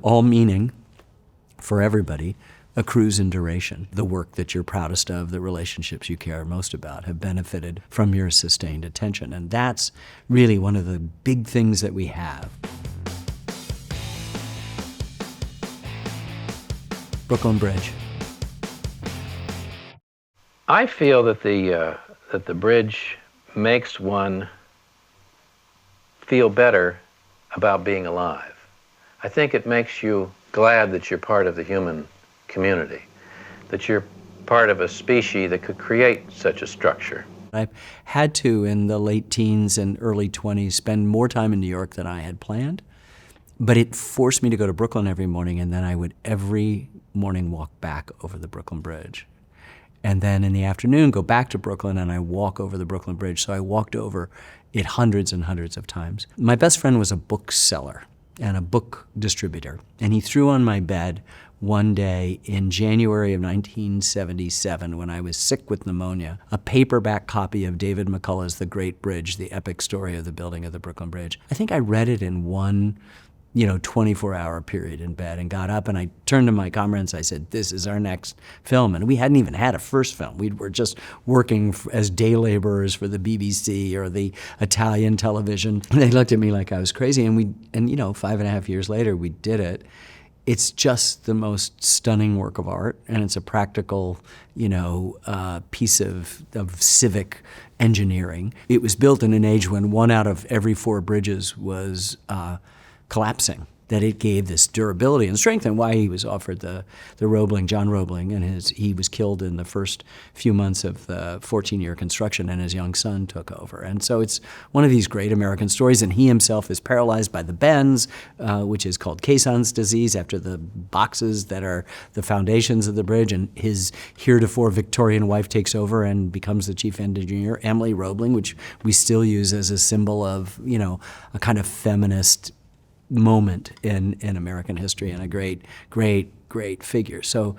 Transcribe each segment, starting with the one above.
all meaning, for everybody, a cruise in duration. The work that you're proudest of, the relationships you care most about, have benefited from your sustained attention. And that's really one of the big things that we have. Brooklyn Bridge. I feel that the bridge makes one feel better about being alive. I think it makes you glad that you're part of the human community, that you're part of a species that could create such a structure. I've had to, in the late teens and early 20s, spend more time in New York than I had planned, but it forced me to go to Brooklyn every morning, and then I would every morning walk back over the Brooklyn Bridge. And then in the afternoon, go back to Brooklyn, and I walk over the Brooklyn Bridge. So I walked over it hundreds and hundreds of times. My best friend was a bookseller and a book distributor, and he threw on my bed one day in January of 1977, when I was sick with pneumonia, a paperback copy of David McCullough's The Great Bridge, the epic story of the building of the Brooklyn Bridge. I think I read it in one 24-hour period in bed, and got up and I turned to my comrades. I said, "This is our next film." And we hadn't even had a first film. We were just working as day laborers for the BBC or the Italian television. And they looked at me like I was crazy. And 5.5 years later, we did it. It's just the most stunning work of art, and it's a practical, piece of civic engineering. It was built in an age when 1 out of every 4 bridges was collapsing, that it gave this durability and strength, and why he was offered the Roebling, John Roebling, and he was killed in the first few months of the 14-year construction, and his young son took over. And so it's one of these great American stories, and he himself is paralyzed by the bends, which is called Caisson's disease, after the boxes that are the foundations of the bridge, and his heretofore Victorian wife takes over and becomes the chief engineer, Emily Roebling, which we still use as a symbol of, a kind of feminist moment in American history, and a great figure. So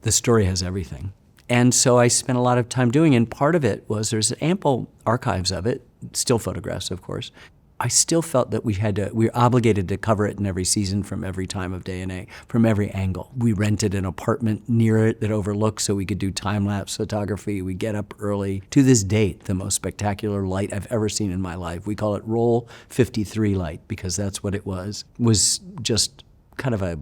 the story has everything. And so I spent a lot of time doing it, and part of it was there's ample archives of it, still photographs, of course. I still felt that we were obligated to cover it in every season, from every time of day and age, from every angle. We rented an apartment near it that overlooked, so we could do time-lapse photography. We get up early. To this date, the most spectacular light I've ever seen in my life, we call it Roll 53 light, because that's what it was just kind of a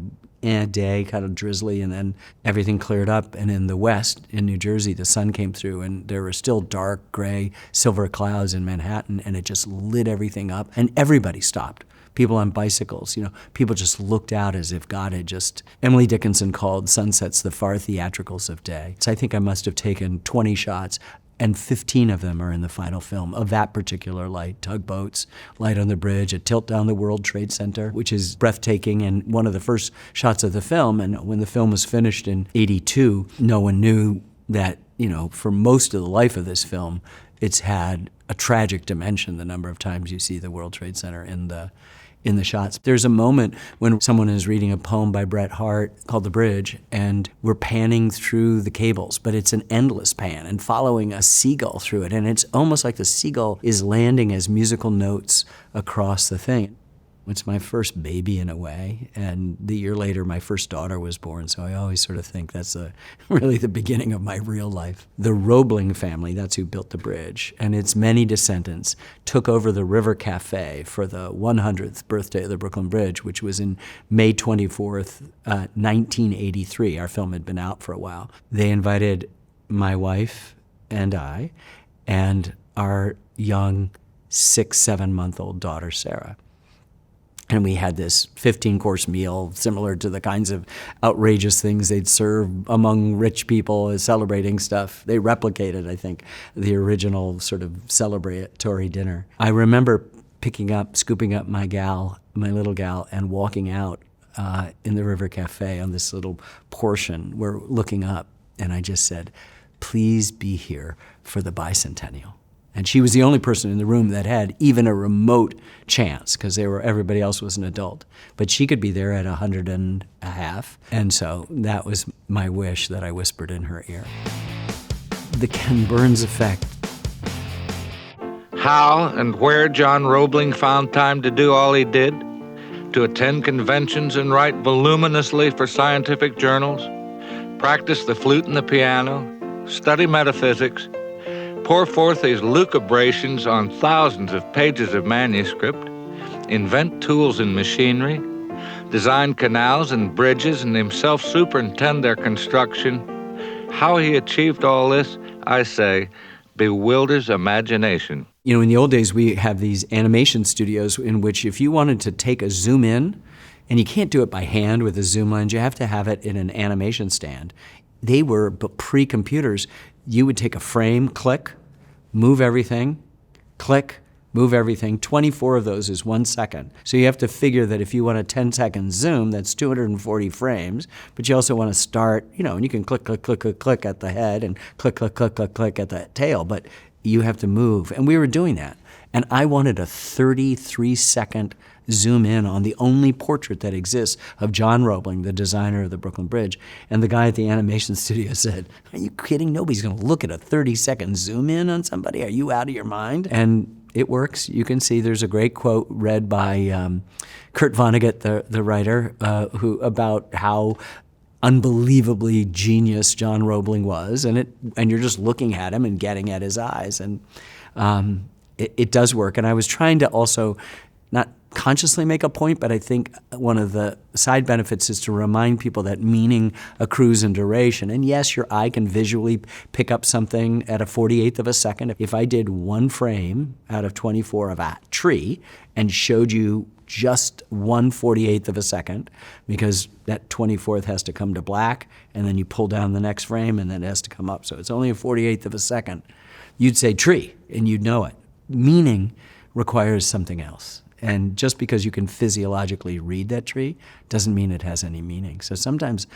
day, kind of drizzly, and then everything cleared up. And in the west, in New Jersey, the sun came through, and there were still dark, gray, silver clouds in Manhattan, and it just lit everything up, and everybody stopped. People on bicycles, people just looked out as if God had just... Emily Dickinson called sunsets the far theatricals of day. So I think I must have taken 20 shots, and 15 of them are in the final film of that particular light. Tugboats, light on the bridge, a tilt down the World Trade Center, which is breathtaking, and one of the first shots of the film. And when the film was finished in '82, no one knew that, for most of the life of this film, it's had a tragic dimension, the number of times you see the World Trade Center in the shots. There's a moment when someone is reading a poem by Bret Hart called The Bridge, and we're panning through the cables, but it's an endless pan, and following a seagull through it, and it's almost like the seagull is landing as musical notes across the thing. It's my first baby in a way, and the year later my first daughter was born, so I always sort of think that's really the beginning of my real life. The Roebling family, that's who built the bridge, and its many descendants took over the River Cafe for the 100th birthday of the Brooklyn Bridge, which was in May 24th, 1983. Our film had been out for a while. They invited my wife and I and our young 6-7-month-old daughter, Sarah. And we had this 15-course meal, similar to the kinds of outrageous things they'd serve among rich people as celebrating stuff. They replicated, I think, the original sort of celebratory dinner. I remember scooping up my little gal, and walking out in the River Cafe on this little portion. We're looking up, and I just said, "Please be here for the bicentennial." And she was the only person in the room that had even a remote chance, because everybody else was an adult. But she could be there at 100 and a half. And so that was my wish that I whispered in her ear. The Ken Burns effect. How and where John Roebling found time to do all he did, to attend conventions and write voluminously for scientific journals, practice the flute and the piano, study metaphysics, pour forth his lucubrations on thousands of pages of manuscript, invent tools and machinery, design canals and bridges and himself superintend their construction. How he achieved all this, I say, bewilders imagination. You know, in the old days, we have these animation studios in which if you wanted to take a zoom in, and you can't do it by hand with a zoom lens, you have to have it in an animation stand. They were pre-computers. You would take a frame, click, move everything, click, move everything. 24 of those is 1 second. So you have to figure that if you want a 10-second zoom, that's 240 frames, but you also want to start, you know, and you can click, click, click, click, click at the head and click, click, click, click, click at the tail, but you have to move. And we were doing that. And I wanted a 33-second zoom in on the only portrait that exists of John Roebling, the designer of the Brooklyn Bridge. And the guy at the animation studio said, "Are you kidding? Nobody's going to look at a 30-second zoom in on somebody. Are you out of your mind?" And it works. You can see there's a great quote read by Kurt Vonnegut, the writer, who about how unbelievably genius John Roebling was, and you're just looking at him and getting at his eyes, and it does work. And I was trying to also not consciously make a point, but I think one of the side benefits is to remind people that meaning accrues in duration. And yes, your eye can visually pick up something at a 48th of a second. If I did one frame out of 24 of a tree and showed you just 1/48th of a second, because that 24th has to come to black, and then you pull down the next frame and then it has to come up. So it's only a 48th of a second. You'd say tree, and you'd know it. Meaning requires something else. And just because you can physiologically read that tree doesn't mean it has any meaning. So sometimes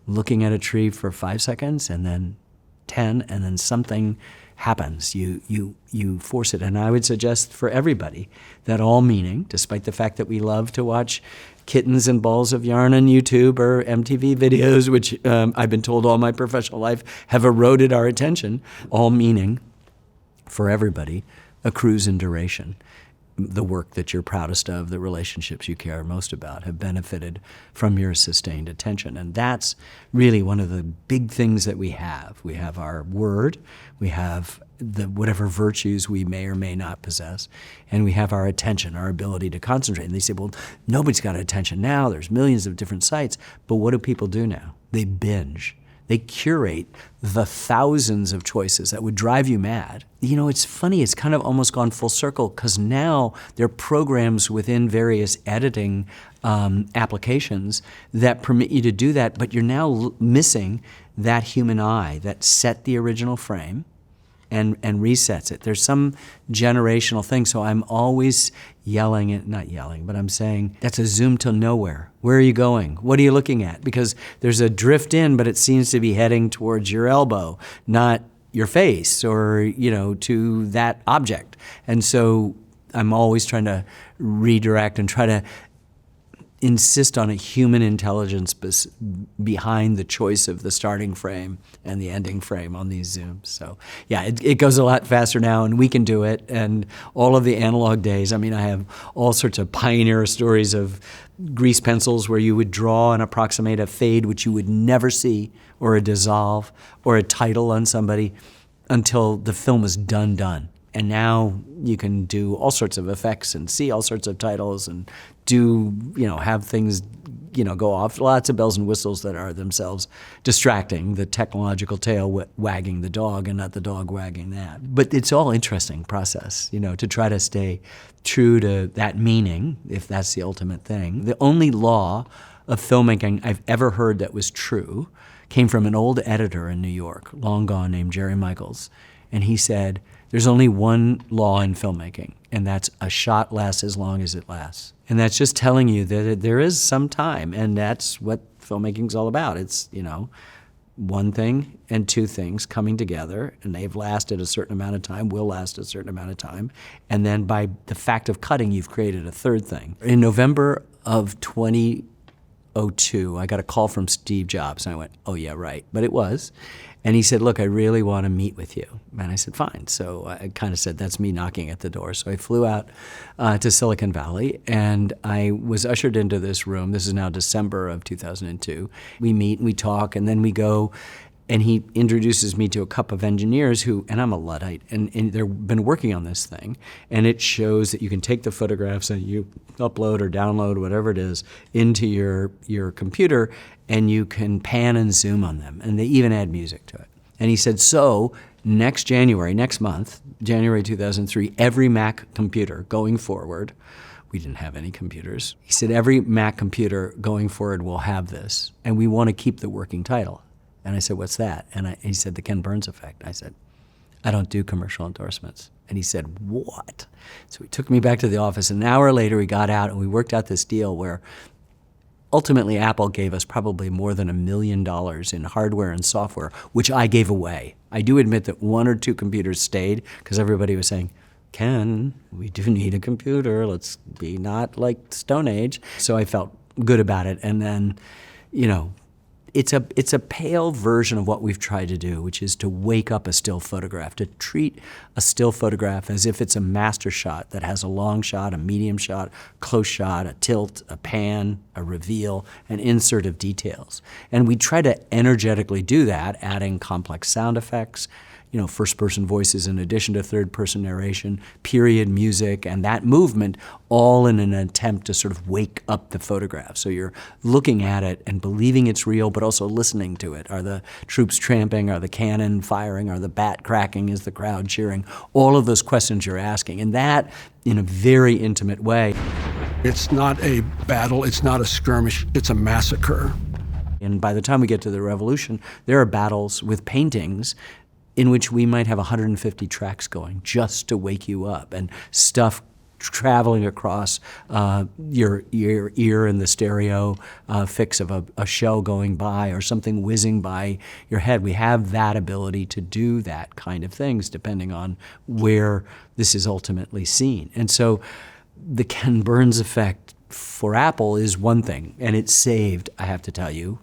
looking at a tree for 5 seconds and then 10, and then something happens. You force it. And I would suggest for everybody that all meaning, despite the fact that we love to watch kittens and balls of yarn on YouTube or MTV videos, which I've been told all my professional life have eroded our attention, all meaning for everybody accrues in duration. The work that you're proudest of, the relationships you care most about, have benefited from your sustained attention. And that's really one of the big things that we have. We have our word, we have whatever virtues we may or may not possess, and we have our attention, our ability to concentrate. And they say, well, nobody's got attention now. There's millions of different sites. But what do people do now? They binge. They curate the thousands of choices that would drive you mad. You know, it's funny, it's kind of almost gone full circle, because now there are programs within various editing applications that permit you to do that, but you're now missing that human eye that set the original frame and resets it. There's some generational thing, so I'm always not yelling, but I'm saying, that's a zoom to nowhere. Where are you going? What are you looking at? Because there's a drift in, but it seems to be heading towards your elbow, not your face or, you know, to that object. And so I'm always trying to redirect and try to insist on a human intelligence behind the choice of the starting frame and the ending frame on these zooms. So yeah, it goes a lot faster now, and we can do it. And all of the analog days, I mean, I have all sorts of pioneer stories of grease pencils where you would draw and approximate a fade which you would never see, or a dissolve, or a title on somebody until the film was done. And now you can do all sorts of effects and see all sorts of titles and do, you know, have things, you know, go off. Lots of bells and whistles that are themselves distracting, the technological tail wagging the dog and not the dog wagging that. But it's all interesting process, you know, to try to stay true to that meaning, if that's the ultimate thing. The only law of filmmaking I've ever heard that was true came from an old editor in New York, long gone, named Jerry Michaels. And he said, there's only one law in filmmaking, and that's a shot lasts as long as it lasts. And that's just telling you that there is some time, and that's what filmmaking's all about. It's, you know, one thing and two things coming together, and they've lasted a certain amount of time, will last a certain amount of time, and then by the fact of cutting, you've created a third thing. In November of 2011, '02. I got a call from Steve Jobs, and I went, oh yeah, right. But it was. And he said, look, I really want to meet with you. And I said, fine. So I kind of said, that's me knocking at the door. So I flew out to Silicon Valley, and I was ushered into this room. This is now December of 2002. We meet and we talk, and then we go, and he introduces me to a couple of engineers who, and I'm a Luddite, and they've been working on this thing. And it shows that you can take the photographs that you upload or download, whatever it is, into your computer, and you can pan and zoom on them. And they even add music to it. And he said, so next month, January 2003, every Mac computer going forward, we didn't have any computers. He said, every Mac computer going forward will have this, and we want to keep the working title. And I said, what's that? And he said, the Ken Burns effect. I said, I don't do commercial endorsements. And he said, what? So he took me back to the office. An hour later, we got out and we worked out this deal where ultimately Apple gave us probably more than $1 million in hardware and software, which I gave away. I do admit that one or two computers stayed because everybody was saying, Ken, we do need a computer. Let's be not like Stone Age. So I felt good about it. And then, you know, it's a pale version of what we've tried to do, which is to wake up a still photograph, to treat a still photograph as if it's a master shot that has a long shot, a medium shot, close shot, a tilt, a pan, a reveal, an insert of details. And we try to energetically do that, adding complex sound effects, you know, first-person voices in addition to third-person narration, period music, and that movement, all in an attempt to sort of wake up the photograph. So you're looking at it and believing it's real, but also listening to it. Are the troops tramping? Are the cannon firing? Are the bat cracking? Is the crowd cheering? All of those questions you're asking, and that in a very intimate way. It's not a battle, it's not a skirmish, it's a massacre. And by the time we get to the Revolution, there are battles with paintings in which we might have 150 tracks going just to wake you up, and stuff traveling across your ear in the stereo fix of a shell going by or something whizzing by your head. We have that ability to do that kind of things depending on where this is ultimately seen. And so the Ken Burns effect for Apple is one thing, and it saved, I have to tell you,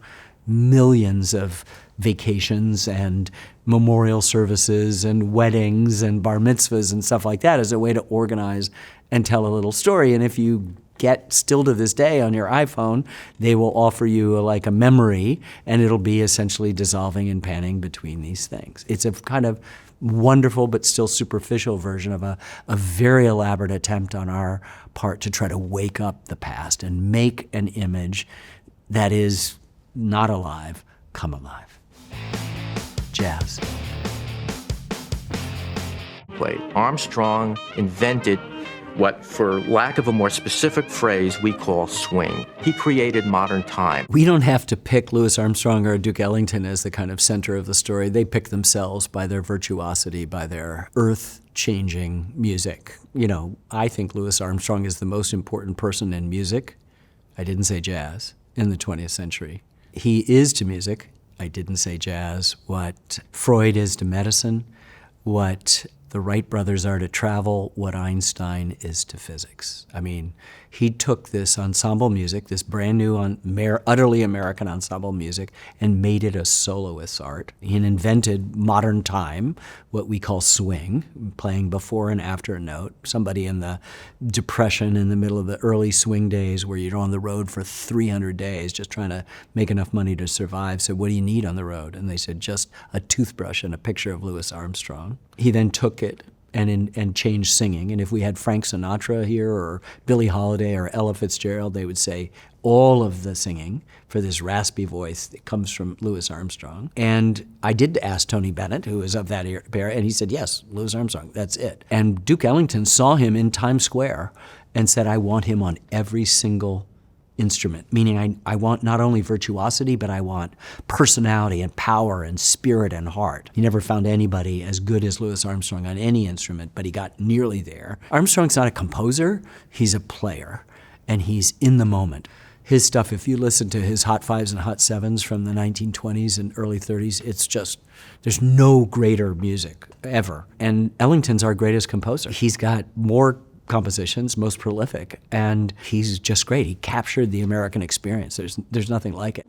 millions of vacations and memorial services and weddings and bar mitzvahs and stuff like that as a way to organize and tell a little story. And if you get still to this day on your iPhone, they will offer you like a memory, and it'll be essentially dissolving and panning between these things. It's a kind of wonderful but still superficial version of a very elaborate attempt on our part to try to wake up the past and make an image that is not alive come alive. Jazz. Armstrong invented what, for lack of a more specific phrase, we call swing. He created modern time. We don't have to pick Louis Armstrong or Duke Ellington as the kind of center of the story. They pick themselves by their virtuosity, by their earth-changing music. You know, I think Louis Armstrong is the most important person in music, I didn't say jazz, in the 20th century. He is to music, I didn't say jazz, what Freud is to medicine, what the Wright brothers are to travel, what Einstein is to physics. I mean, he took this ensemble music, this brand new, utterly American ensemble music, and made it a soloist's art. He invented modern time, what we call swing, playing before and after a note. Somebody in the Depression, in the middle of the early swing days where you're on the road for 300 days just trying to make enough money to survive, said, what do you need on the road? And they said, just a toothbrush and a picture of Louis Armstrong. He then took it and changed singing. And if we had Frank Sinatra here or Billie Holiday or Ella Fitzgerald, they would say all of the singing for this raspy voice that comes from Louis Armstrong. And I did ask Tony Bennett, who is of that era, and he said, yes, Louis Armstrong, that's it. And Duke Ellington saw him in Times Square and said, I want him on every single instrument, meaning I want not only virtuosity, but I want personality and power and spirit and heart. He never found anybody as good as Louis Armstrong on any instrument, but he got nearly there. Armstrong's not a composer, he's a player, and he's in the moment. His stuff, if you listen to his Hot Fives and Hot Sevens from the 1920s and early 30s, it's just, there's no greater music ever. And Ellington's our greatest composer. He's got more compositions, most prolific, and he's just great. He captured the American experience. There's nothing like it.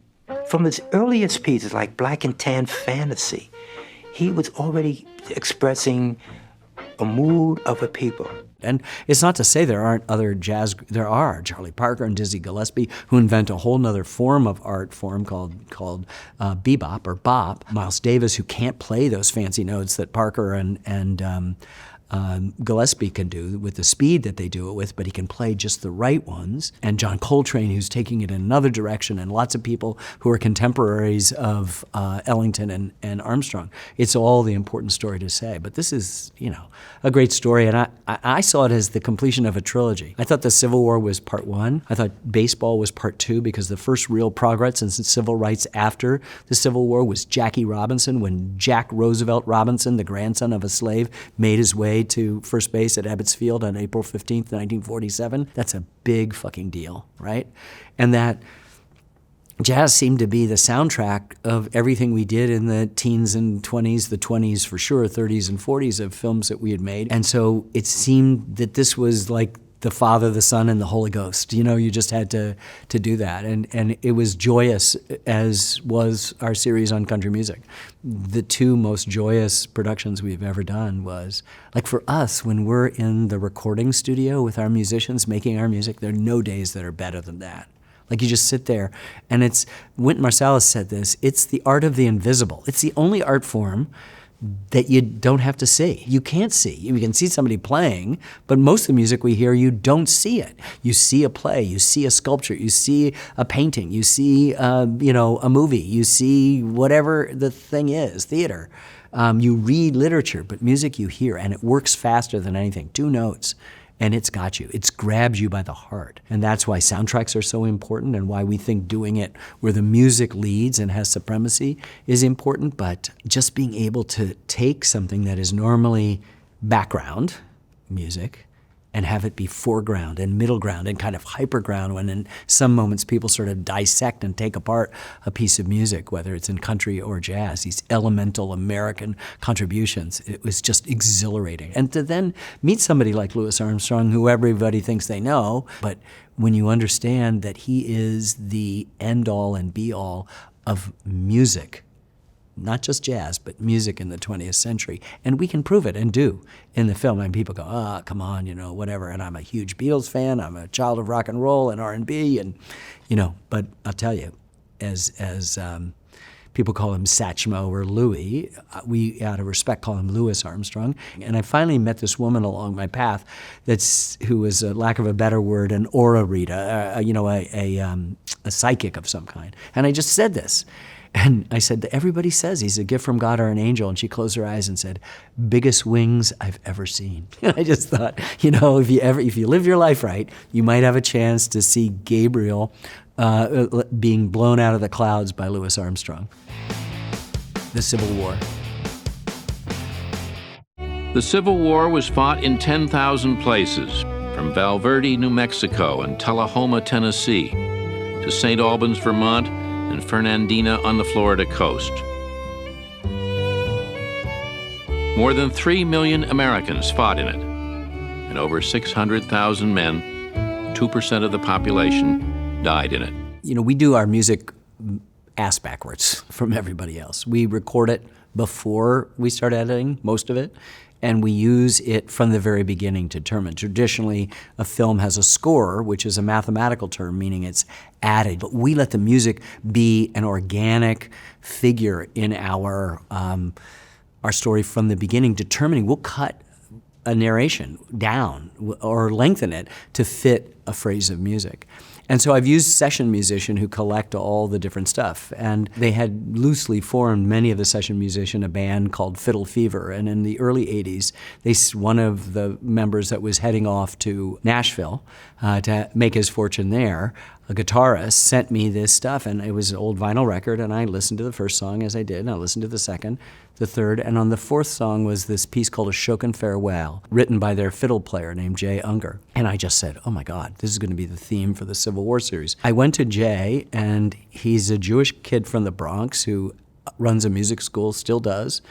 From his earliest pieces, like Black and Tan Fantasy, he was already expressing a mood of a people. And it's not to say there aren't other jazz, there are. Charlie Parker and Dizzy Gillespie, who invent a whole nother form of art form called bebop or bop. Miles Davis, who can't play those fancy notes that Parker and Gillespie can do with the speed that they do it with, but he can play just the right ones. And John Coltrane, who's taking it in another direction, and lots of people who are contemporaries of Ellington and Armstrong. It's all the important story to say. But this is, a great story, and I saw it as the completion of a trilogy. I thought the Civil War was part one. I thought baseball was part two, because the first real progress in civil rights after the Civil War was Jackie Robinson, when Jack Roosevelt Robinson, the grandson of a slave, made his way to first base at Ebbets Field on April 15th, 1947. That's a big fucking deal, right? And that jazz seemed to be the soundtrack of everything we did in the teens and 20s, the 20s for sure, 30s and 40s of films that we had made. And so it seemed that this was like the Father, the Son, and the Holy Ghost. You just had to do that. And it was joyous, as was our series on country music. The two most joyous productions we've ever done was, like for us, when we're in the recording studio with our musicians making our music, there are no days that are better than that. Like you just sit there, and it's, Wynton Marsalis said this, it's the art of the invisible. It's the only art form that you don't have to see. You can't see. You can see somebody playing, but most of the music we hear, you don't see it. You see a play, you see a sculpture, you see a painting, you see a movie, you see whatever the thing is, theater. You read literature, but music you hear, and it works faster than anything. 2 notes. And it's got you. It's grabbed you by the heart. And that's why soundtracks are so important, and why we think doing it where the music leads and has supremacy is important. But just being able to take something that is normally background music and have it be foreground and middle ground and kind of hyperground, when in some moments people sort of dissect and take apart a piece of music, whether it's in country or jazz, these elemental American contributions. It was just exhilarating. And to then meet somebody like Louis Armstrong, who everybody thinks they know, but when you understand that he is the end-all and be-all of music, not just jazz, but music in the 20th century. And we can prove it, and do, in the film. And people go, come on, whatever. And I'm a huge Beatles fan. I'm a child of rock and roll and R&B, and, but I'll tell you, as people call him Satchmo or Louis, we, out of respect, call him Louis Armstrong. And I finally met this woman along my path who was, lack of a better word, an aura reader, a psychic of some kind. And I just said this. And I said, everybody says he's a gift from God or an angel. And she closed her eyes and said, biggest wings I've ever seen. And I just thought, if you live your life right, you might have a chance to see Gabriel being blown out of the clouds by Louis Armstrong. The Civil War. The Civil War was fought in 10,000 places, from Valverde, New Mexico, and Tullahoma, Tennessee, to St. Albans, Vermont, and Fernandina on the Florida coast. More than 3 million Americans fought in it, and over 600,000 men, 2% of the population, died in it. We do our music ass backwards from everybody else. We record it before we start editing, most of it, and we use it from the very beginning to determine. Traditionally, a film has a score, which is a mathematical term, meaning it's added. But we let the music be an organic figure in our story from the beginning, determining. We'll cut a narration down or lengthen it to fit a phrase of music. And so I've used session musicians who collect all the different stuff. And they had loosely formed, many of the session musicians, a band called Fiddle Fever. And in the early 80s, one of the members that was heading off to Nashville to make his fortune there, a guitarist, sent me this stuff. And it was an old vinyl record. And I listened to the first song, as I did. And I listened to the second, the third. And on the fourth song was this piece called A Shokin' Farewell, written by their fiddle player named Jay Unger. And I just said, oh my God, this is going to be the theme for the Civil War series. I went to Jay, and he's a Jewish kid from the Bronx who runs a music school, still does,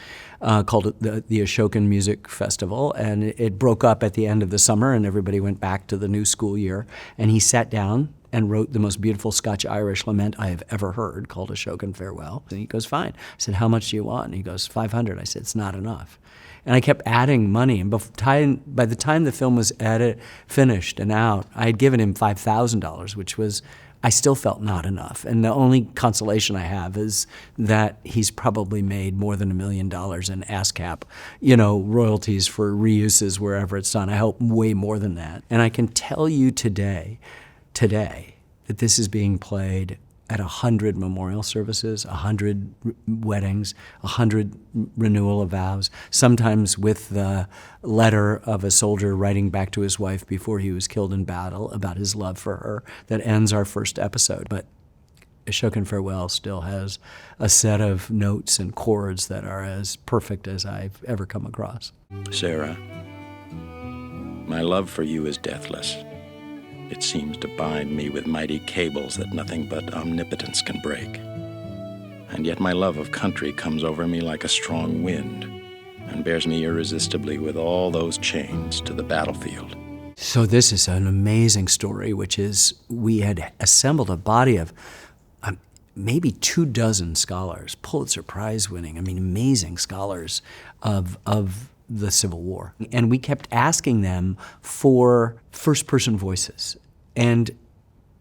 called the Ashokan Music Festival. And it broke up at the end of the summer, and everybody went back to the new school year. And he sat down and wrote the most beautiful Scotch-Irish lament I have ever heard, called Ashokan Farewell. And he goes, fine. I said, how much do you want? And he goes, 500. I said, it's not enough. And I kept adding money. And by the time the film was finished and out, I had given him $5,000, which was, I still felt not enough. And the only consolation I have is that he's probably made more than $1 million in ASCAP, royalties for reuses wherever it's done. I hope way more than that. And I can tell you today, that this is being played at 100 memorial services, 100 weddings, 100 renewal of vows, sometimes with the letter of a soldier writing back to his wife before he was killed in battle about his love for her that ends our first episode. But Ashokan Farewell still has a set of notes and chords that are as perfect as I've ever come across. Sarah, my love for you is deathless. It seems to bind me with mighty cables that nothing but omnipotence can break. And yet my love of country comes over me like a strong wind and bears me irresistibly with all those chains to the battlefield. So this is an amazing story, which is we had assembled a body of maybe 24 scholars, Pulitzer Prize winning, amazing scholars of the Civil War. And we kept asking them for first-person voices. And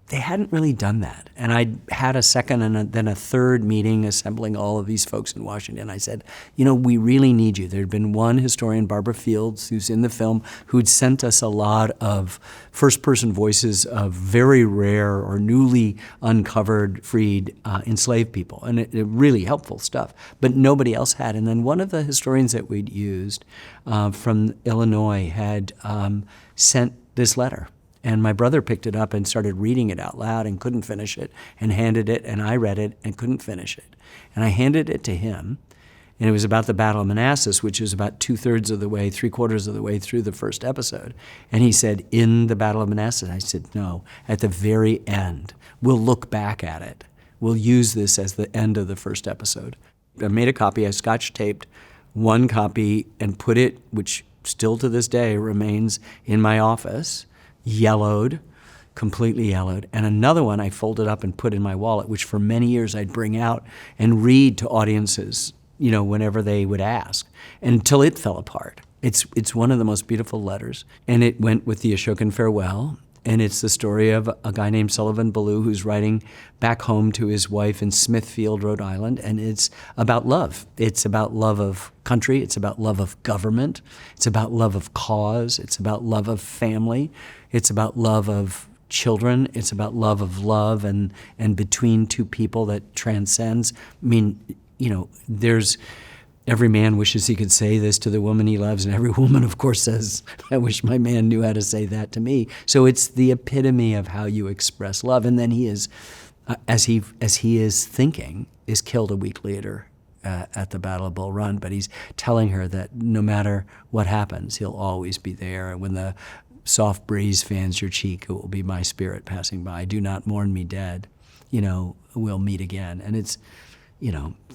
they hadn't really done that. And I had a second and then a third meeting assembling all of these folks in Washington. I said, we really need you. There had been one historian, Barbara Fields, who's in the film, who'd sent us a lot of first-person voices of very rare or newly uncovered, freed, enslaved people. And it really helpful stuff. But nobody else had. And then one of the historians that we'd used from Illinois had sent this letter. And my brother picked it up and started reading it out loud and couldn't finish it, and handed it, and I read it and couldn't finish it. And I handed it to him, and it was about the Battle of Manassas, which is about 3/4 of the way through the first episode. And he said, in the Battle of Manassas? I said, no, at the very end. We'll look back at it. We'll use this as the end of the first episode. I made a copy. I scotch taped one copy and put it, which still to this day remains in my office, yellowed, completely yellowed, and another one I folded up and put in my wallet, which for many years I'd bring out and read to audiences, whenever they would ask, until it fell apart. It's one of the most beautiful letters, and it went with the Ashokan Farewell, and it's the story of a guy named Sullivan Ballou who's writing back home to his wife in Smithfield, Rhode Island, and it's about love. It's about love of country, it's about love of government, it's about love of cause, it's about love of family, it's about love of children, it's about love and between two people that transcends. There's every man wishes he could say this to the woman he loves, and every woman, of course, says, I wish my man knew how to say that to me. So it's the epitome of how you express love. And then he is, as he is thinking, is killed a week later at the Battle of Bull Run. But he's telling her that no matter what happens, he'll always be there. And when the soft breeze fans your cheek, it will be my spirit passing by. Do not mourn me dead. We'll meet again. And it's,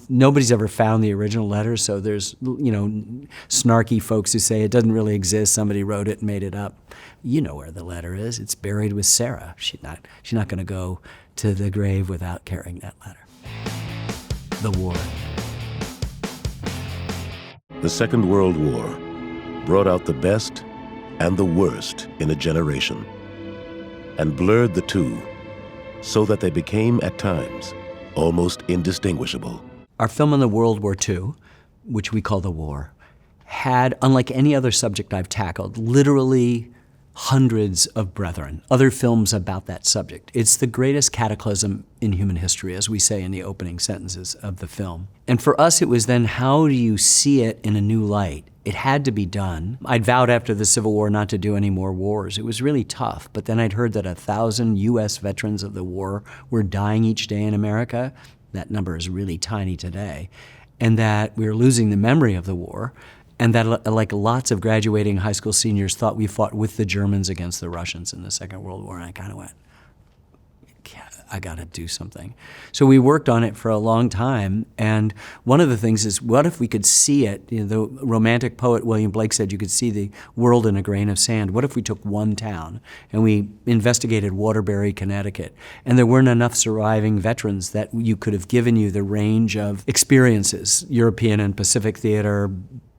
nobody's ever found the original letter, so there's, snarky folks who say it doesn't really exist, somebody wrote it and made it up. You know where the letter is. It's buried with Sarah. She's not going to go to the grave without carrying that letter. The war. The Second World War brought out the best and the worst in a generation, and blurred the two so that they became, at times, almost indistinguishable. Our film on the World War II, which we call The War, had, unlike any other subject I've tackled, literally hundreds of brethren, other films about that subject. It's the greatest cataclysm in human history, as we say in the opening sentences of the film. And for us, it was then, how do you see it in a new light? It had to be done. I'd vowed after the Civil War not to do any more wars. It was really tough, but then I'd heard that 1,000 U.S. veterans of the war were dying each day in America. That number is really tiny today. And that we were losing the memory of the war, and that, like lots of graduating high school seniors, thought we fought with the Germans against the Russians in the Second World War. And I kind of went, I gotta do something. So we worked on it for a long time, and one of the things is, what if we could see it? You know, the romantic poet William Blake said you could see the world in a grain of sand. What if we took one town and we investigated Waterbury, Connecticut, and there weren't enough surviving veterans that you could have given you the range of experiences, European and Pacific theater,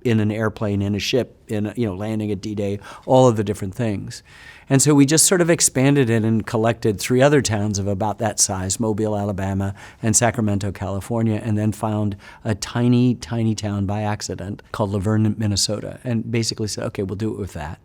in an airplane, in a ship, in landing at D-Day, all of the different things. And so we just sort of expanded it and collected 3 other towns of about that size, Mobile, Alabama, and Sacramento, California, and then found a tiny, tiny town by accident called Laverne, Minnesota, and basically said, okay, we'll do it with that,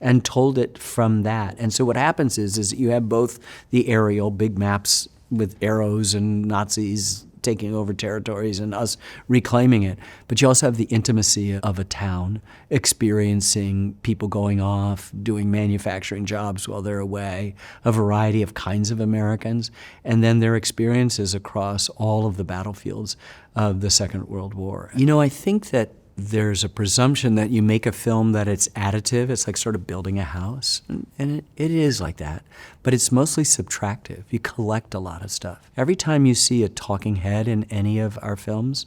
and told it from that. And so what happens is you have both the aerial, big maps with arrows and Nazis taking over territories and us reclaiming it. But you also have the intimacy of a town, experiencing people going off, doing manufacturing jobs while they're away, a variety of kinds of Americans, and then their experiences across all of the battlefields of the Second World War. I think that there's a presumption that you make a film that it's additive. It's like sort of building a house, and it is like that. But it's mostly subtractive. You collect a lot of stuff. Every time you see a talking head in any of our films,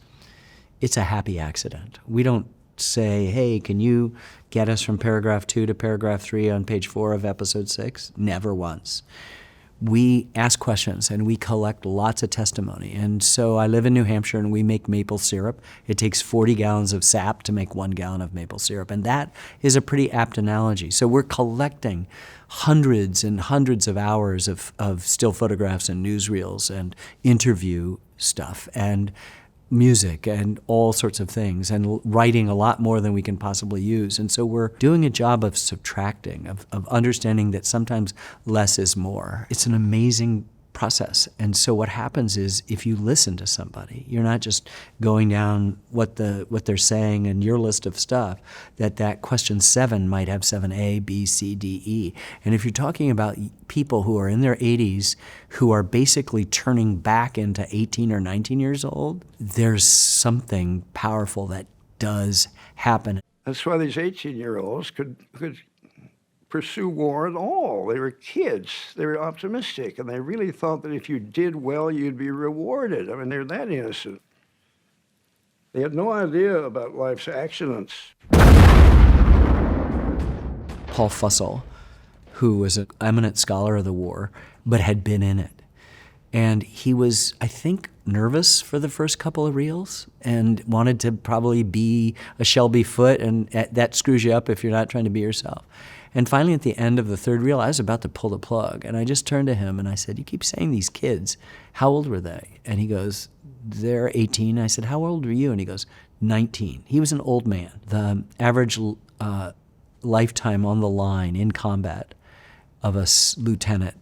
it's a happy accident. We don't say, hey, can you get us from paragraph 2 to paragraph 3 on page 4 of episode 6? Never once. We ask questions and we collect lots of testimony. And so I live in New Hampshire and we make maple syrup. It takes 40 gallons of sap to make 1 gallon of maple syrup. And that is a pretty apt analogy. So we're collecting hundreds and hundreds of hours of still photographs and newsreels and interview stuff and music and all sorts of things, and writing a lot more than we can possibly use. And so we're doing a job of subtracting, of understanding that sometimes less is more. It's an amazing process. And so what happens is, if you listen to somebody, you're not just going down what they're saying and your list of stuff, that question 7 might have 7A, B, C, D, E. And if you're talking about people who are in their 80s who are basically turning back into 18 or 19 years old, there's something powerful that does happen. That's why these 18-year-olds could pursue war at all. They were kids. They were optimistic, and they really thought that if you did well, you'd be rewarded. I mean, they're that innocent. They had no idea about life's accidents. Paul Fussell, who was an eminent scholar of the war, but had been in it. And he was, I think, nervous for the first couple of reels and wanted to probably be a Shelby Foote, and that screws you up if you're not trying to be yourself. And finally, at the end of the 3rd reel, I was about to pull the plug, and I just turned to him and I said, you keep saying these kids, how old were they? And he goes, they're 18. I said, how old were you? And he goes, 19. He was an old man. The average lifetime on the line in combat of a lieutenant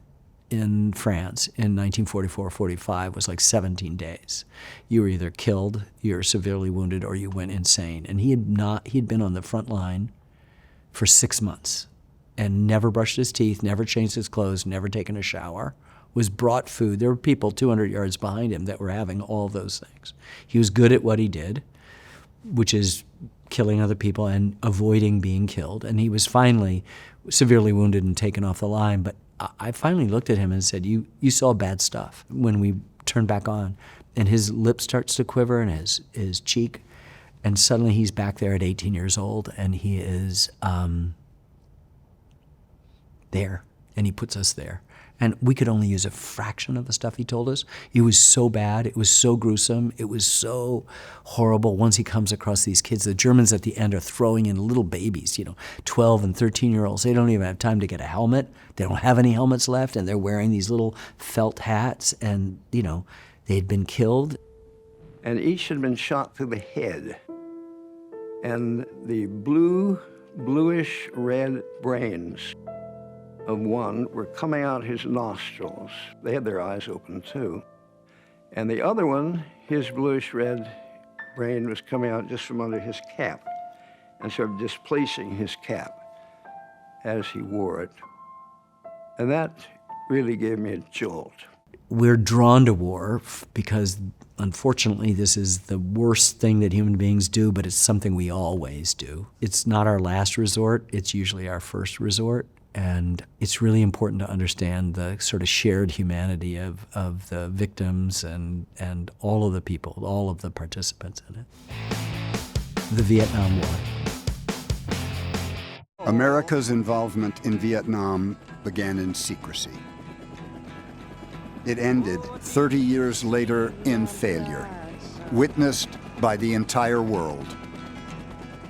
in France in 1944-45 was like 17 days. You were either killed, you were severely wounded, or you went insane. And he had been on the front line for 6 months and never brushed his teeth, never changed his clothes, never taken a shower, was brought food. There were people 200 yards behind him that were having all those things. He was good at what he did, which is killing other people and avoiding being killed. And he was finally severely wounded and taken off the line. But I finally looked at him and said, you saw bad stuff. When we turned back on, and his lip starts to quiver and his cheek, and suddenly he's back there at 18 years old, and he is there, and he puts us there. And we could only use a fraction of the stuff he told us. It was so bad, it was so gruesome, it was so horrible. Once he comes across these kids, the Germans at the end are throwing in little babies, 12 and 13-year-olds. They don't even have time to get a helmet. They don't have any helmets left, and they're wearing these little felt hats, and, they'd been killed. And each had been shot through the head. And the bluish-red brains of one were coming out his nostrils. They had their eyes open, too. And the other one, his bluish-red brain was coming out just from under his cap, and sort of displacing his cap as he wore it. And that really gave me a jolt. We're drawn to war because, unfortunately, this is the worst thing that human beings do, but it's something we always do. It's not our last resort, it's usually our first resort. And it's really important to understand the sort of shared humanity of the victims and all of the people, all of the participants in it. The Vietnam War. America's involvement in Vietnam began in secrecy. It ended 30 years later in failure, witnessed by the entire world.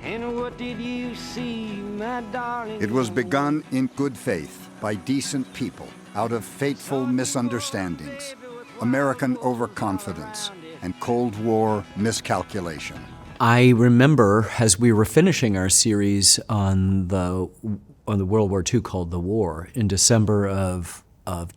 And what did you see, my darling? It was begun in good faith by decent people out of fateful misunderstandings, American overconfidence, and Cold War miscalculation. I remember as we were finishing our series on the World War II called The War in December of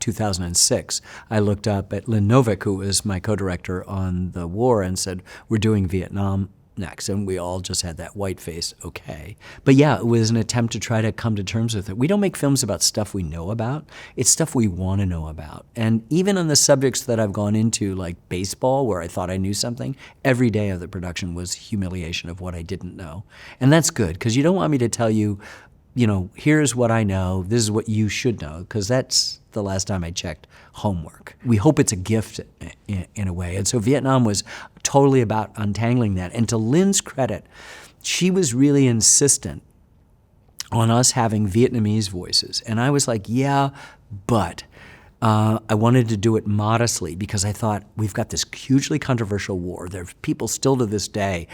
2006, I looked up at Lynn Novick, who was my co-director on The War, and said, we're doing Vietnam next. And we all just had that white face, okay. But yeah, it was an attempt to try to come to terms with it. We don't make films about stuff we know about. It's stuff we want to know about. And even on the subjects that I've gone into, like baseball, where I thought I knew something, every day of the production was humiliation of what I didn't know. And that's good, because you don't want me to tell you, here's what I know, this is what you should know, because that's the last time I checked homework. We hope it's a gift in a way. And so Vietnam was totally about untangling that. And to Lynn's credit, she was really insistent on us having Vietnamese voices. And I was like, yeah, but I wanted to do it modestly because I thought we've got this hugely controversial war. There's people still to this day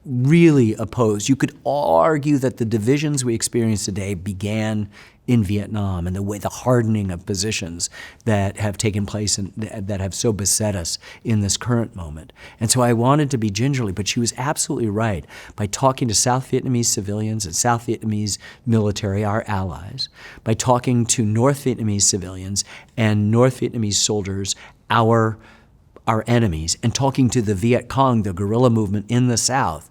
really opposed. You could argue that the divisions we experience today began in Vietnam and the hardening of positions that have taken place and that have so beset us in this current moment. And so I wanted to be gingerly, but she was absolutely right. By talking to South Vietnamese civilians and South Vietnamese military, our allies, by talking to North Vietnamese civilians and North Vietnamese soldiers, our enemies, and talking to the Viet Cong, the guerrilla movement in the South,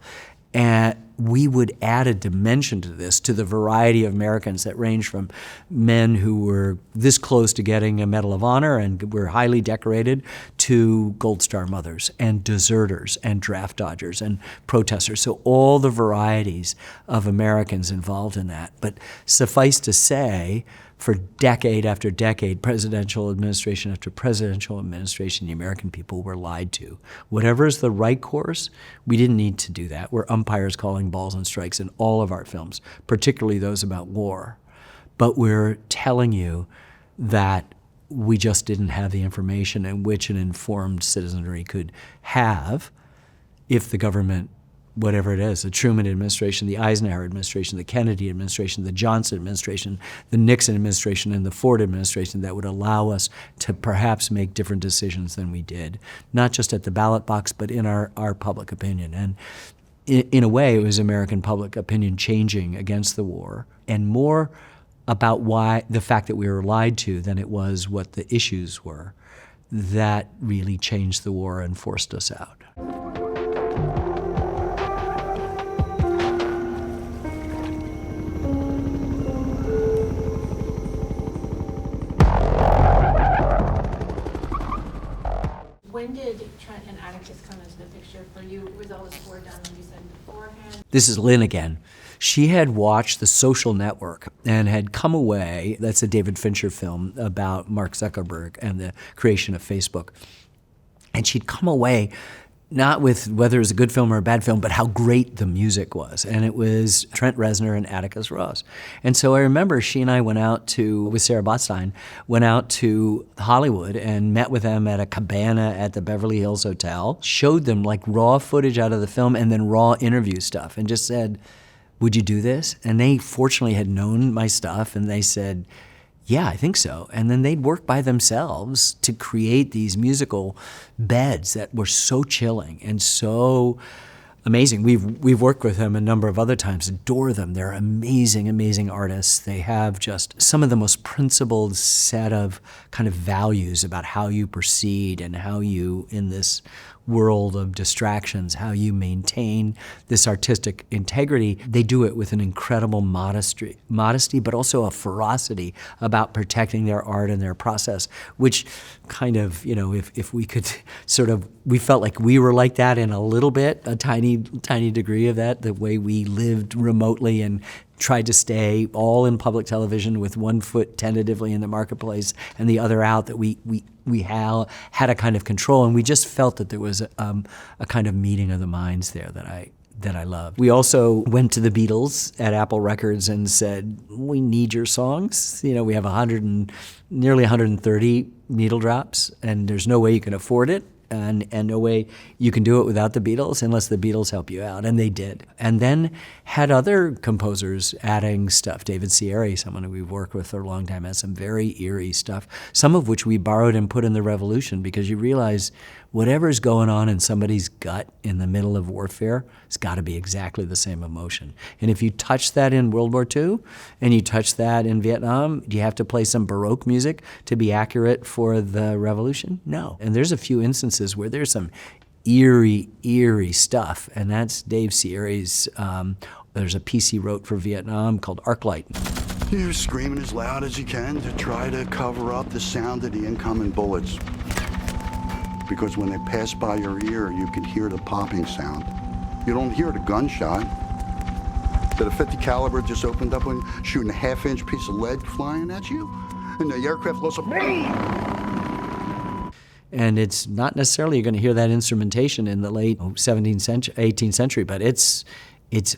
and we would add a dimension to this, to the variety of Americans that range from men who were this close to getting a Medal of Honor and were highly decorated to Gold Star mothers and deserters and draft dodgers and protesters. So all the varieties of Americans involved in that. But suffice to say, for decade after decade, presidential administration after presidential administration, the American people were lied to. Whatever is the right course, we didn't need to do that. We're umpires calling balls and strikes in all of our films, particularly those about war. But we're telling you that we just didn't have the information in which an informed citizenry could have if the government, whatever it is, the Truman administration, the Eisenhower administration, the Kennedy administration, the Johnson administration, the Nixon administration, and the Ford administration, that would allow us to perhaps make different decisions than we did, not just at the ballot box, but in our public opinion. And in a way, it was American public opinion changing against the war, and more about the fact that we were lied to than it was what the issues were. That really changed the war and forced us out. When did Trent and Atticus come into the picture for you? Was all this war done, like you said, beforehand? This is Lynn again. She had watched The Social Network and had come away, that's a David Fincher film about Mark Zuckerberg and the creation of Facebook. And she'd come away not with whether it was a good film or a bad film, but how great the music was. And it was Trent Reznor and Atticus Ross. And so I remember she and I went out with Sarah Botstein, went out to Hollywood and met with them at a cabana at the Beverly Hills Hotel, showed them raw footage out of the film and then raw interview stuff, and just said, would you do this? And they fortunately had known my stuff, and they said, yeah, I think so. And then they'd work by themselves to create these musical beds that were so chilling and so amazing. We've worked with them a number of other times, adore them. They're amazing, amazing artists. They have just some of the most principled set of kind of values about how you proceed and how you, in this world of distractions, how you maintain this artistic integrity. They do it with an incredible modesty, but also a ferocity about protecting their art and their process, which kind of, if we could we felt like we were like that in a little bit, a tiny tiny, tiny degree of that, the way we lived remotely and tried to stay all in public television with one foot tentatively in the marketplace and the other out, that we had a kind of control, and we just felt that there was a kind of meeting of the minds there that I loved. We also went to the Beatles at Apple Records and said, we need your songs. You know, we have nearly 130 needle drops, and there's no way you can afford it. And no way you can do it without the Beatles unless the Beatles help you out, and they did. And then had other composers adding stuff. David Sierra, someone who we've worked with for a long time, has some very eerie stuff, some of which we borrowed and put in the Revolution, because you realize whatever's going on in somebody's gut in the middle of warfare, it's got to be exactly the same emotion. And if you touch that in World War II and you touch that in Vietnam, do you have to play some Baroque music to be accurate for the Revolution? No. And there's a few instances where there's some eerie, eerie stuff, and that's Dave Sierra's, there's a piece he wrote for Vietnam called Arclight. You're screaming as loud as you can to try to cover up the sound of the incoming bullets. Because when they pass by your ear, you can hear the popping sound. You don't hear the gunshot. That a 50 caliber just opened up and shooting a half-inch piece of lead flying at you, and the aircraft goes up. And it's not necessarily you're going to hear that instrumentation in the late 17th century, 18th century, but it's.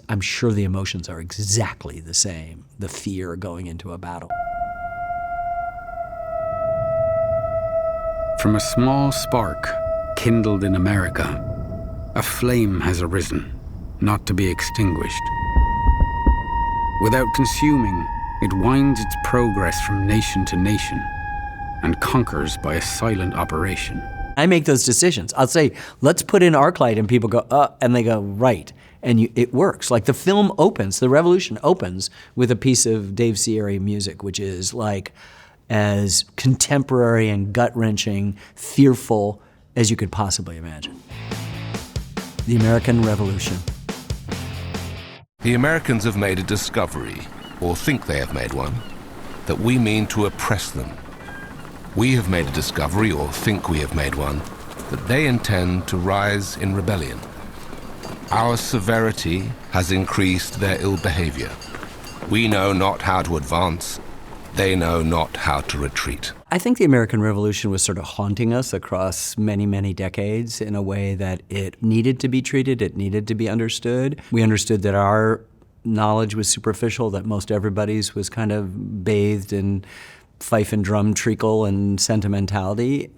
I'm sure the emotions are exactly the same. The fear going into a battle. From a small spark kindled in America, a flame has arisen, not to be extinguished. Without consuming, it winds its progress from nation to nation and conquers by a silent operation. I make those decisions. I'll say, let's put in Arclight, and people go, and they go, right. And it works. Like the film opens, the Revolution opens with a piece of Dave Sierra music, which is like as contemporary and gut-wrenching, fearful as you could possibly imagine. The American Revolution. The Americans have made a discovery, or think they have made one, that we mean to oppress them. We have made a discovery, or think we have made one, that they intend to rise in rebellion. Our severity has increased their ill behavior. We know not how to advance. They know not how to retreat. I think the American Revolution was sort of haunting us across many, many decades in a way that it needed to be treated, it needed to be understood. We understood that our knowledge was superficial, that most everybody's was kind of bathed in fife and drum treacle and sentimentality,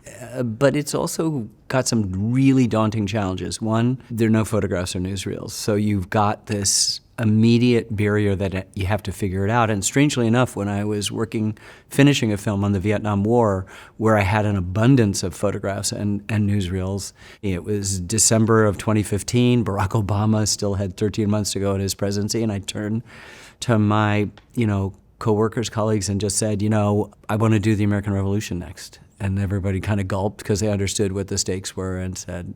but it's also got some really daunting challenges. One, there are no photographs or newsreels, so you've got this immediate barrier that you have to figure it out. And strangely enough, when I was finishing a film on the Vietnam War, where I had an abundance of photographs and newsreels, it was December of 2015, Barack Obama still had 13 months to go in his presidency, and I turned to my, co-workers, colleagues, and just said, I want to do the American Revolution next. And everybody kind of gulped because they understood what the stakes were and said,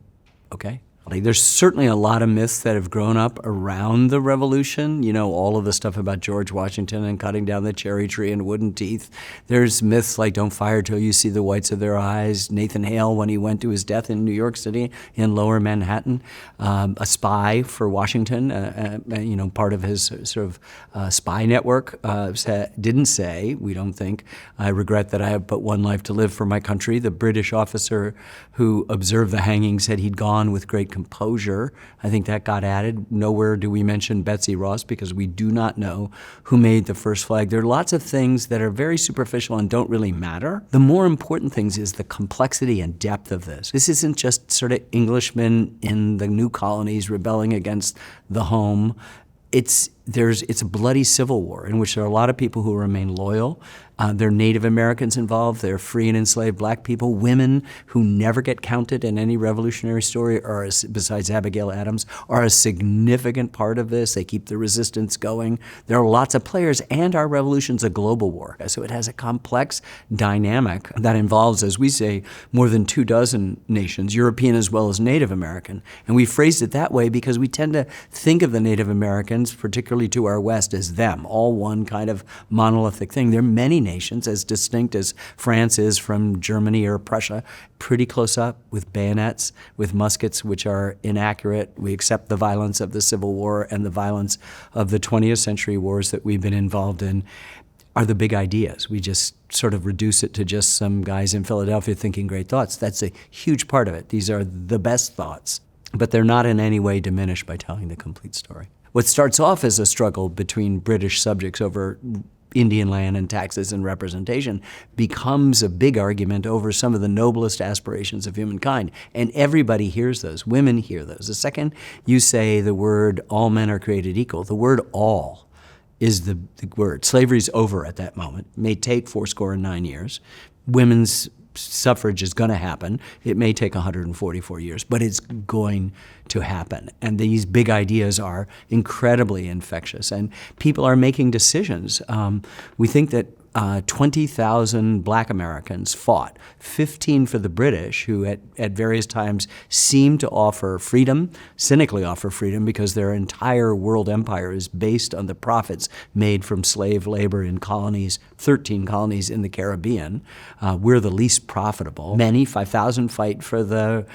okay. There's certainly a lot of myths that have grown up around the Revolution, all of the stuff about George Washington and cutting down the cherry tree and wooden teeth. There's myths like don't fire till you see the whites of their eyes. Nathan Hale, when he went to his death in New York City in Lower Manhattan, a spy for Washington, part of his sort of spy network, didn't say, we don't think, I regret that I have but one life to live for my country. The British officer who observed the hanging said he'd gone with great composure. I think that got added. Nowhere do we mention Betsy Ross because we do not know who made the first flag. There are lots of things that are very superficial and don't really matter. The more important things is the complexity and depth of this. This isn't just sort of Englishmen in the new colonies rebelling against the home. It's a bloody civil war in which there are a lot of people who remain loyal. There are Native Americans involved. There are free and enslaved black people. Women who never get counted in any revolutionary story, besides Abigail Adams, are a significant part of this. They keep the resistance going. There are lots of players, and our revolution's a global war. So it has a complex dynamic that involves, as we say, more than 24 nations, European as well as Native American. And we phrased it that way because we tend to think of the Native Americans, particularly particularly to our west, as them, all one kind of monolithic thing. There are many nations, as distinct as France is from Germany or Prussia, pretty close up with bayonets, with muskets which are inaccurate. We accept the violence of the Civil War and the violence of the 20th century wars that we've been involved in are the big ideas. We just sort of reduce it to just some guys in Philadelphia thinking great thoughts. That's a huge part of it. These are the best thoughts, but they're not in any way diminished by telling the complete story. What starts off as a struggle between British subjects over Indian land and taxes and representation becomes a big argument over some of the noblest aspirations of humankind. And everybody hears those. Women hear those. The second you say the word all men are created equal, the word all is the word. Slavery's over at that moment. It may take 69 years. Women's suffrage is going to happen. It may take 144 years, but it's going to happen. And these big ideas are incredibly infectious, and people are making decisions. We think that 20,000 black Americans fought, 15 for the British, who at various times seemed to offer freedom, cynically offer freedom, because their entire world empire is based on the profits made from slave labor in colonies, 13 colonies in the Caribbean. We're the least profitable. Many, 5,000, fight for the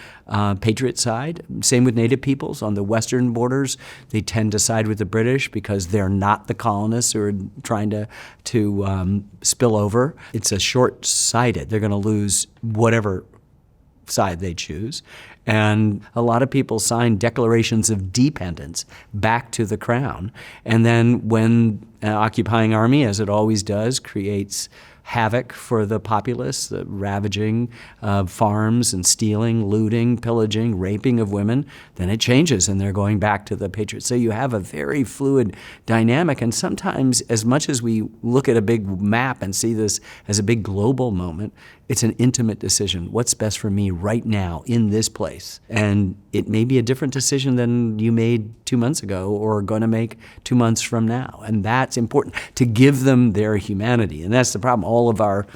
Patriot side. Same with Native peoples on the western borders. They tend to side with the British because they're not the colonists who are trying to spill over. It's a short-sighted. They're going to lose whatever side they choose. And a lot of people sign declarations of dependence back to the crown. And then when an occupying army, as it always does, creates havoc for the populace, the ravaging of farms and stealing, looting, pillaging, raping of women, then it changes and they're going back to the Patriots. So you have a very fluid dynamic, and sometimes as much as we look at a big map and see this as a big global moment, it's an intimate decision. What's best for me right now in this place? And it may be a different decision than you made 2 months ago or going to make 2 months from now. And that's important, to give them their humanity. And that's the problem. All of our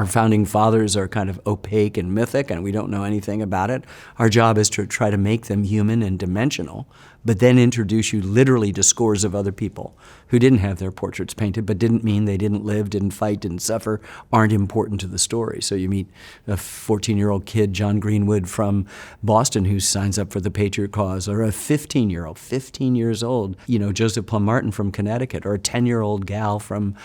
founding fathers are kind of opaque and mythic, and we don't know anything about it. Our job is to try to make them human and dimensional, but then introduce you literally to scores of other people who didn't have their portraits painted, but didn't mean they didn't live, didn't fight, didn't suffer, aren't important to the story. So you meet a 14-year-old kid, John Greenwood from Boston, who signs up for the Patriot cause, or a 15-year-old, 15 years old, Joseph Plum Martin from Connecticut, or a 10-year-old gal from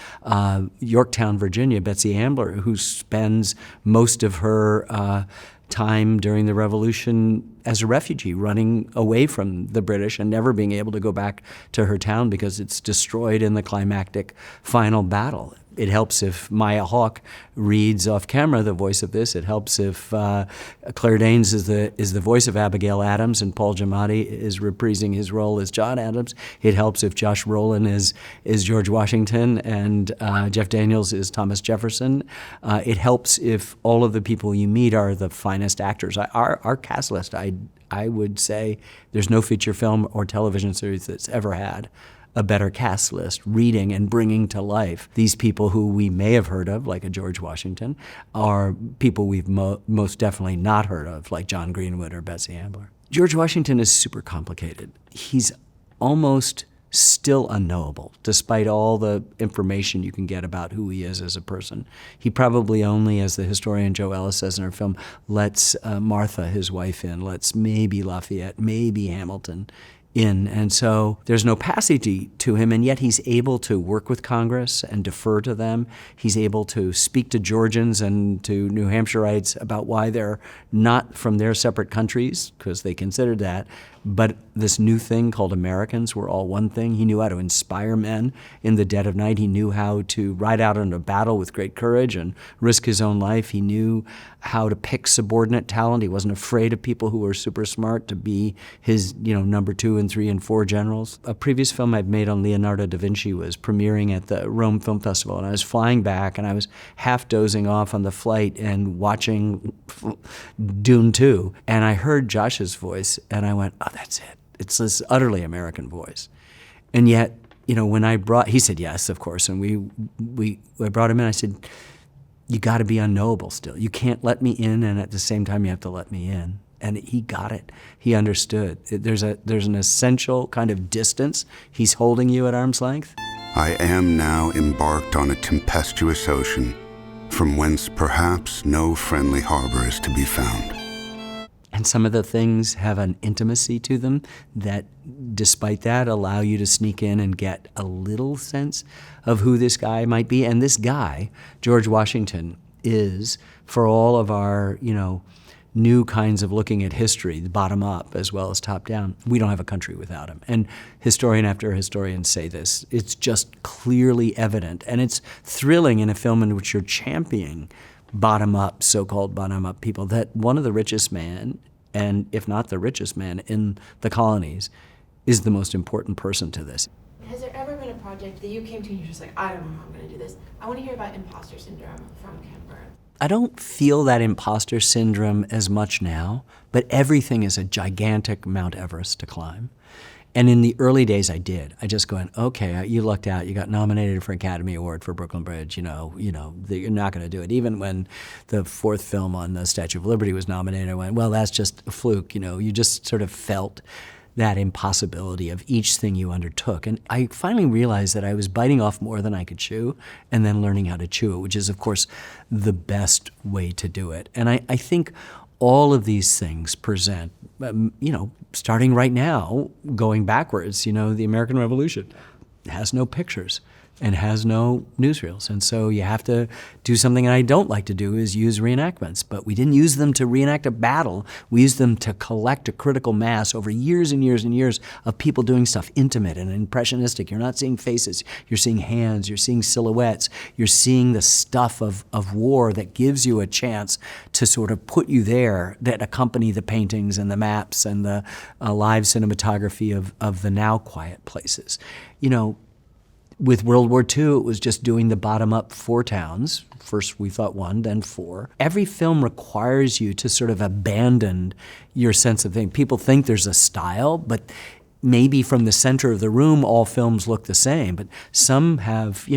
Yorktown, Virginia, Betsy Ambler, who spends most of her time during the Revolution as a refugee, running away from the British and never being able to go back to her town because it's destroyed in the climactic final battle. It helps if Maya Hawke reads off camera the voice of this. It helps if Claire Danes is the voice of Abigail Adams and Paul Giamatti is reprising his role as John Adams. It helps if Josh Brolin is George Washington and Jeff Daniels is Thomas Jefferson. It helps if all of the people you meet are the finest actors. Our cast list, I would say there's no feature film or television series that's ever had a better cast list, reading and bringing to life these people who we may have heard of, like a George Washington, or people we've most definitely not heard of, like John Greenwood or Betsy Ambler. George Washington is super complicated. He's almost still unknowable, despite all the information you can get about who he is as a person. He probably only, as the historian Joe Ellis says in her film, lets Martha, his wife, in, lets maybe Lafayette, maybe Hamilton in. And so there's no opacity to him, and yet he's able to work with Congress and defer to them. He's able to speak to Georgians and to New Hampshireites about why they're not from their separate countries, because they considered that, but this new thing called Americans, we're all one thing. He knew how to inspire men in the dead of night. He knew how to ride out into battle with great courage and risk his own life. He knew how to pick subordinate talent. He wasn't afraid of people who were super smart to be his, number 2 and 3 and 4 generals. A previous film I'd made on Leonardo da Vinci was premiering at the Rome Film Festival, and I was flying back, and I was half dozing off on the flight and watching Dune 2, and I heard Josh's voice, and I went, oh, that's it. It's this utterly American voice. And yet, when he said yes, of course, and I brought him in, I said, you got to be unknowable still. You can't let me in, and at the same time, you have to let me in. And he got it. He understood. There's an essential kind of distance. He's holding you at arm's length. I am now embarked on a tempestuous ocean, from whence perhaps no friendly harbor is to be found. And some of the things have an intimacy to them that, despite that, allow you to sneak in and get a little sense of who this guy might be. And this guy, George Washington, is, for all of our, new kinds of looking at history, bottom up as well as top down, we don't have a country without him. And historian after historian say this. It's just clearly evident. And it's thrilling in a film in which you're championing bottom-up, so-called bottom-up people, that one of the richest men, and if not the richest man in the colonies, is the most important person to this. Has there ever been a project that you came to and you're just like, I don't know how I'm going to do this? I want to hear about imposter syndrome from Kemper. I don't feel that imposter syndrome as much now, but everything is a gigantic Mount Everest to climb. And in the early days, I did. I just going, okay, you lucked out. You got nominated for Academy Award for Brooklyn Bridge. You're not going to do it. Even when the fourth film on the Statue of Liberty was nominated, I went, well, that's just a fluke. You just sort of felt that impossibility of each thing you undertook. And I finally realized that I was biting off more than I could chew and then learning how to chew it, which is, of course, the best way to do it. And I think all of these things present, starting right now, going backwards, the American Revolution has no pictures and has no newsreels. And so you have to do something I don't like to do, is use reenactments. But we didn't use them to reenact a battle. We used them to collect a critical mass over years and years and years of people doing stuff intimate and impressionistic. You're not seeing faces. You're seeing hands. You're seeing silhouettes. You're seeing the stuff of war that gives you a chance to sort of put you there, that accompany the paintings and the maps and the live cinematography of the now quiet places. With World War II, it was just doing the bottom-up 4 towns. First we thought 1, then 4. Every film requires you to sort of abandon your sense of thing. People think there's a style, but maybe from the center of the room, all films look the same. But some have,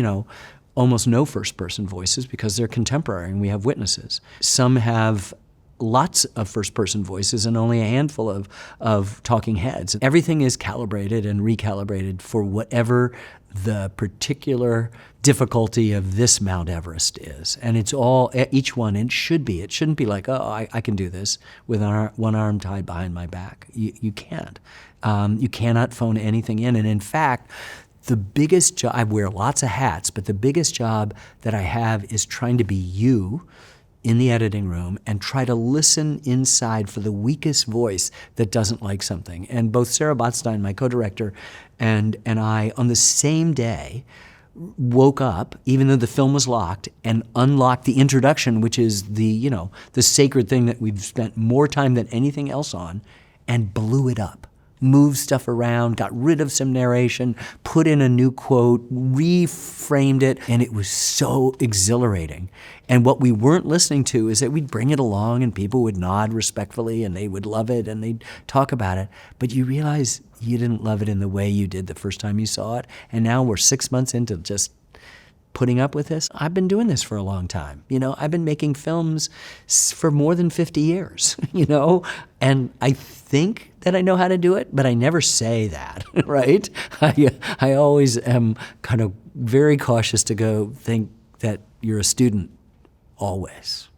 almost no first-person voices because they're contemporary and we have witnesses. Some have lots of first-person voices and only a handful of talking heads. Everything is calibrated and recalibrated for whatever the particular difficulty of this Mount Everest is. And it's all, each one, it shouldn't be like, oh, I can do this with one arm tied behind my back. You can't. You cannot phone anything in. And in fact, the biggest job, I wear lots of hats, but the biggest job that I have is trying to be you in the editing room and try to listen inside for the weakest voice that doesn't like something. And both Sarah Botstein, my co-director, and I, on the same day, woke up, even though the film was locked, and unlocked the introduction, which is the sacred thing that we've spent more time than anything else on, and blew it up. Moved stuff around, got rid of some narration, put in a new quote, reframed it, and it was so exhilarating. And what we weren't listening to is that we'd bring it along and people would nod respectfully and they would love it and they'd talk about it. But you realize you didn't love it in the way you did the first time you saw it. And now we're 6 months into just putting up with this. I've been doing this for a long time. I've been making films for more than 50 years, and I think that I know how to do it, but I never say that, right? I always am kind of very cautious to go think that you're a student always.